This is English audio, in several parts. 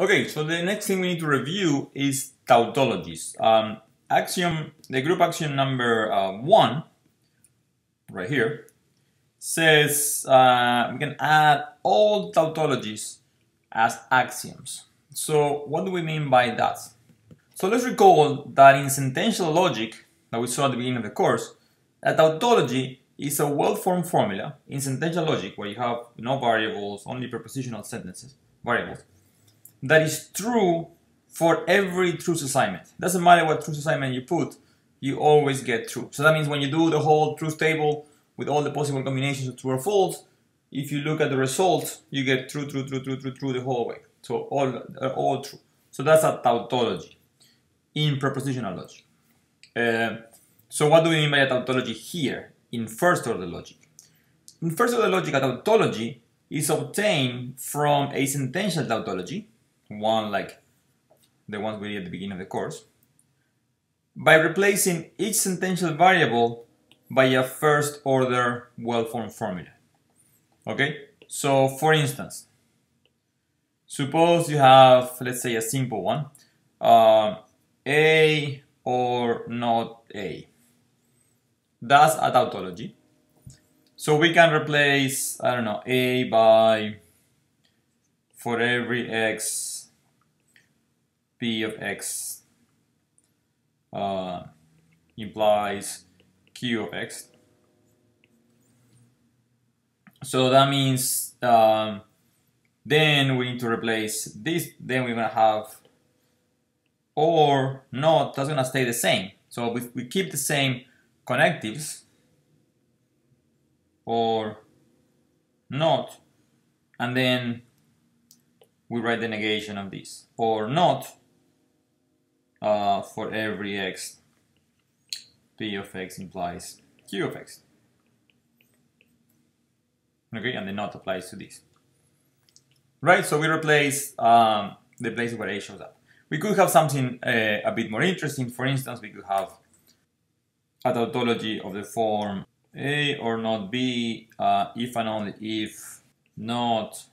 Okay, so the next thing we need to review is tautologies. The group axiom number 1, right here, says we can add all tautologies as axioms. So what do we mean by that? So let's recall that in sentential logic that we saw at the beginning of the course, a tautology is a well-formed formula in sentential logic where you have no variables, only prepositional sentences, variables, that is true for every truth assignment. Doesn't matter what truth assignment you put, you always get true. So that means when you do the whole truth table with all the possible combinations of true or false, if you look at the result, you get true the whole way. So all true. So that's a tautology in propositional logic. So what do we mean by a tautology here in first order logic? In first order logic, a tautology is obtained from a sentential tautology, one like the ones we did at the beginning of the course, by replacing each sentential variable by a first order well-formed formula. Okay, so for instance, suppose you have, let's say, a simple one, A or not A. That's a tautology. So we can replace, I don't know, A by, for every x, P of x implies Q of x. So that means then we need to replace this, then we're going to have or not, that's going to stay the same. So we keep the same connectives, or not, and then we write the negation of this, or not for every x, P of x implies Q of x. Okay, and the not applies to this. Right, so we replace the place where A shows up. We could have something a bit more interesting. For instance, we could have a tautology of the form A or not B, if and only if not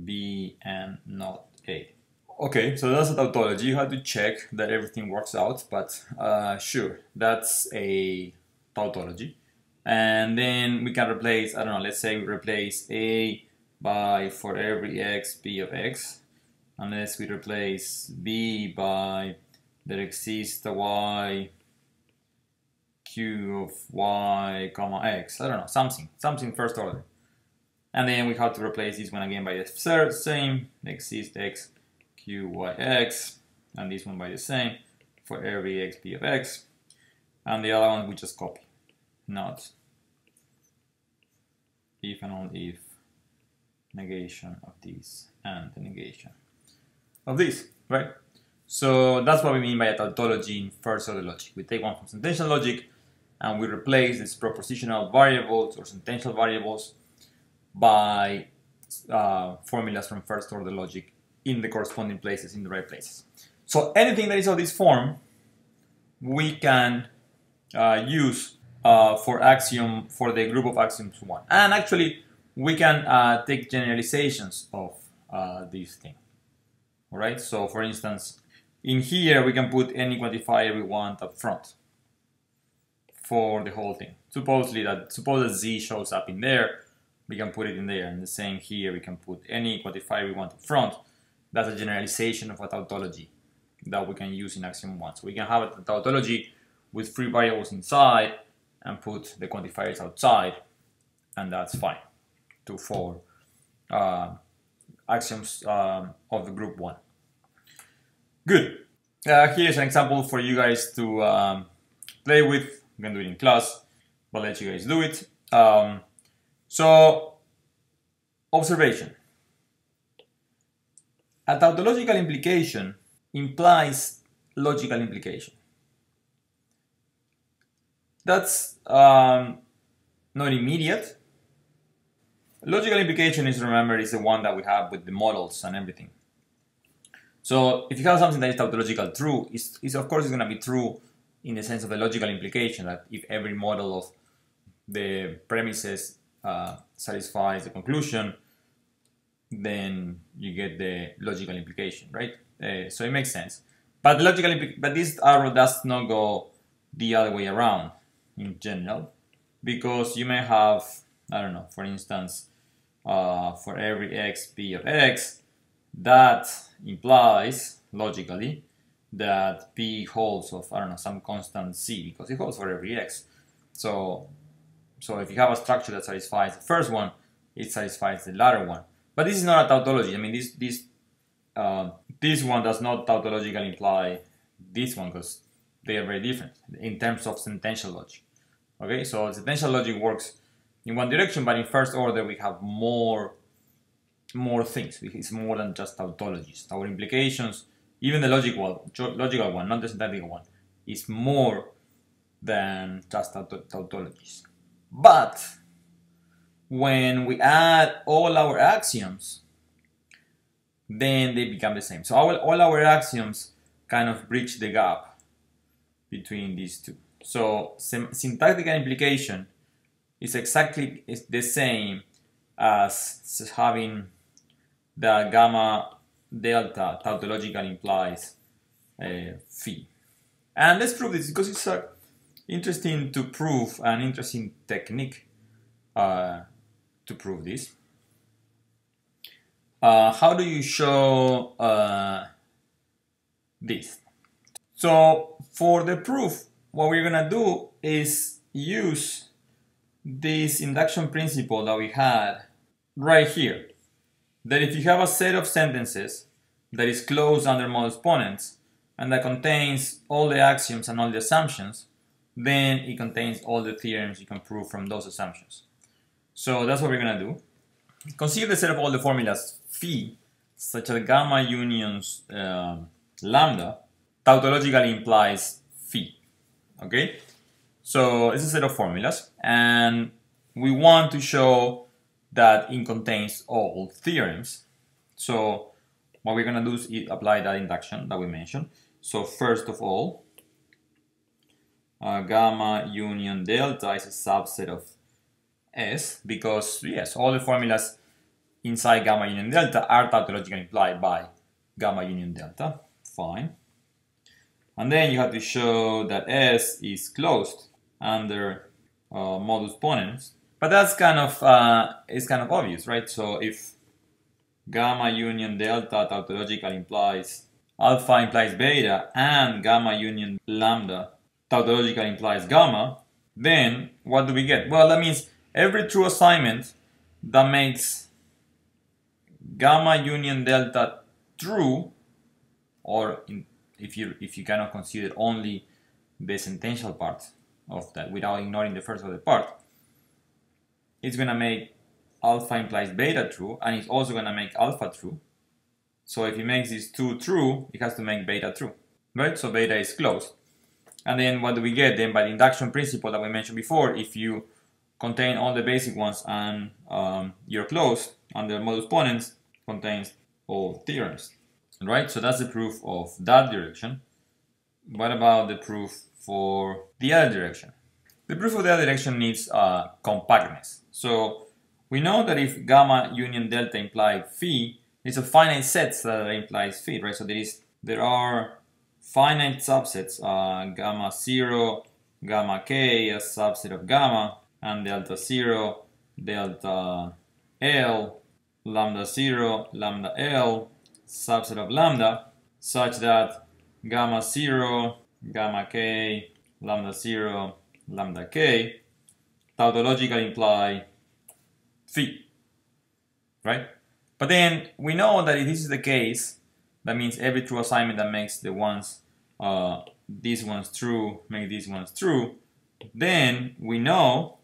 B and not A. Okay, so that's a tautology. You have to check that everything works out, but sure, that's a tautology. And then we can replace, I don't know, let's say we replace A by for every x, P of x, unless we replace B by there exists a y, Q of y, comma x, I don't know, something first order. And then we have to replace this one again by the same, exists x, Q, y, x, and this one by the same, for every x, P of x. And the other one we just copy, not if and only if negation of this and the negation of this, right? So that's what we mean by a tautology in first order logic. We take one from sentential logic and we replace these propositional variables or sentential variables by formulas from first order logic in the corresponding places, in the right places. So anything that is of this form, we can use for the group of axioms 1. And actually, we can take generalizations of this thing. All right. So, for instance, in here we can put any quantifier we want up front for the whole thing. Suppose that z shows up in there, we can put it in there. And the same here, we can put any quantifier we want up front. That's a generalization of a tautology that we can use in axiom 1. So we can have a tautology with free variables inside and put the quantifiers outside, and that's fine for axioms of the group 1. Good. Here's an example for you guys to play with. You can do it in class, but let you guys do it. So, observation. A tautological implication implies logical implication. That's not immediate. Logical implication is, remember, is the one that we have with the models and everything. So if you have something that is tautological true, it's of course going to be true in the sense of a logical implication, that if every model of the premises satisfies the conclusion, then you get the logical implication, right? So it makes sense. But but this arrow does not go the other way around in general, because you may have, I don't know, for instance, for every x p of x, that implies logically that p holds of, I don't know, some constant c, because it holds for every x. So if you have a structure that satisfies the first one, it satisfies the latter one. But this is not a tautology. I mean, this one does not tautologically imply this one, because they are very different in terms of sentential logic. Okay, so sentential logic works in one direction, but in first order we have more things. It's more than just tautologies. Our implications, even the logical one, not the syntactical one, is more than just tautologies. But when we add all our axioms, then they become the same. So all our axioms kind of bridge the gap between these two. So syntactical implication is exactly the same as having the gamma delta tautologically implies phi. And let's prove this, because it's interesting to prove, an interesting technique to prove this. How do you show this? So for the proof, what we're gonna do is use this induction principle that we had right here. That if you have a set of sentences that is closed under modus ponens and that contains all the axioms and all the assumptions, then it contains all the theorems you can prove from those assumptions. So that's what we're gonna do. Consider the set of all the formulas phi, such that gamma unions lambda tautologically implies phi. Okay? So it's a set of formulas, and we want to show that it contains all theorems. So what we're going to do is apply that induction that we mentioned. So first of all, gamma union delta is a subset of S, because yes, all the formulas inside gamma union delta are tautologically implied by gamma union delta. Fine. And then you have to show that S is closed under modus ponens. But that's kind of obvious, right? So if gamma union delta tautologically implies alpha implies beta, and gamma union lambda tautologically implies gamma, then what do we get? Well, that means every true assignment that makes gamma union delta true, or if you cannot consider only the sentential part of that without ignoring the first other part, it's going to make alpha implies beta true, and it's also going to make alpha true. So if it makes these two true, it has to make beta true, right? So beta is closed. And then what do we get? Then by the induction principle that we mentioned before, if you contain all the basic ones and you're closed, under modus ponens contains all theorems, right? So that's the proof of that direction. What about the proof for the other direction? The proof of the other direction needs compactness. So we know that if gamma union delta implies phi, it's a finite set that implies phi, right? So there are finite subsets, gamma 0, gamma k, a subset of gamma, and delta 0, delta L, lambda 0, lambda L, subset of lambda, such that gamma 0, gamma k, lambda 0, lambda k tautologically imply phi, right? But then we know that if this is the case, that means every true assignment that makes the ones these ones true make these ones true, then we know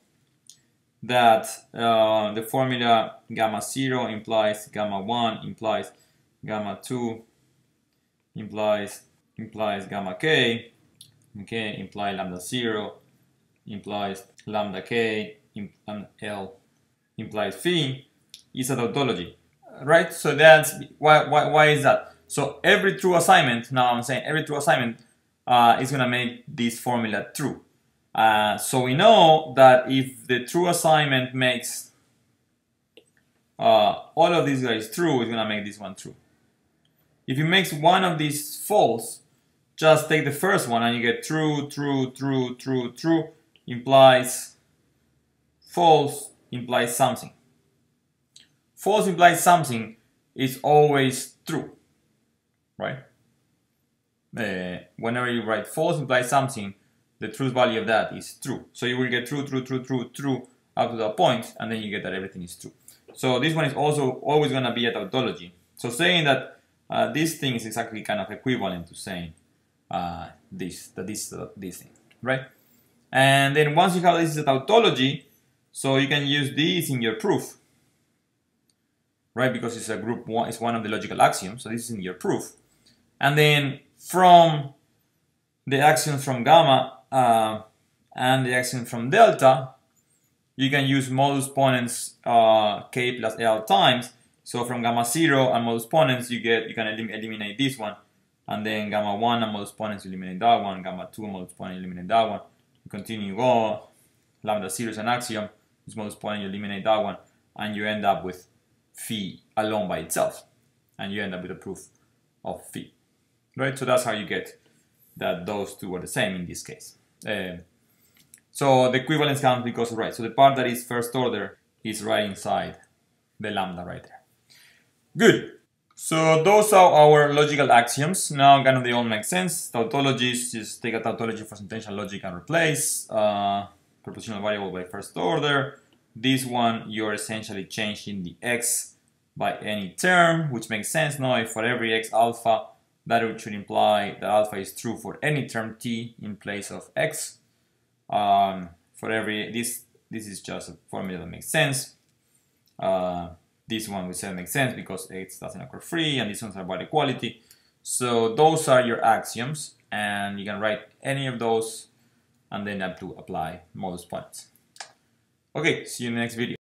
that the formula gamma 0 implies gamma 1 implies gamma 2 implies gamma k, okay, imply lambda 0 implies lambda k, and L implies phi, is a tautology, right? So that's why is that? So every true assignment, now I'm saying every true assignment is going to make this formula true. So we know that if the true assignment makes all of these guys true, it's gonna make this one true. If it makes one of these false, just take the first one and you get true, true, true, true, true, implies false, implies something. False implies something is always true, right? Whenever you write false implies something, the truth value of that is true. So you will get true, true, true, true, true up to that point, and then you get that everything is true. So this one is also always going to be a tautology. So saying that this thing is exactly kind of equivalent to saying this thing, right? And then once you have this is a tautology, so you can use this in your proof, right? Because it's a group one, it's one of the logical axioms, so this is in your proof. And then from the axioms from gamma and the axiom from delta, you can use modus ponens k plus l times. So from gamma 0 and modus ponens, you can eliminate this one, and then gamma 1 and modus ponens, you eliminate that one, gamma 2 and modus ponens, you eliminate that one. You continue go, lambda 0 is an axiom, this modus ponens, you eliminate that one, and you end up with phi alone by itself, and you end up with a proof of phi, right? So that's how you get that those two are the same in this case. So the equivalence comes because of right. So the part that is first order is right inside the lambda right there. Good. So those are our logical axioms. Now kind of they all make sense. Tautologies, just take a tautology for sentential logic and replace propositional variable by first order. This one you're essentially changing the x by any term, which makes sense. Now if for every x alpha, that should imply that alpha is true for any term t in place of x. For every this is just a formula that makes sense. This one we said makes sense because x doesn't occur free, and these ones are about equality. So those are your axioms, and you can write any of those and then have to apply modus ponens. Okay, see you in the next video.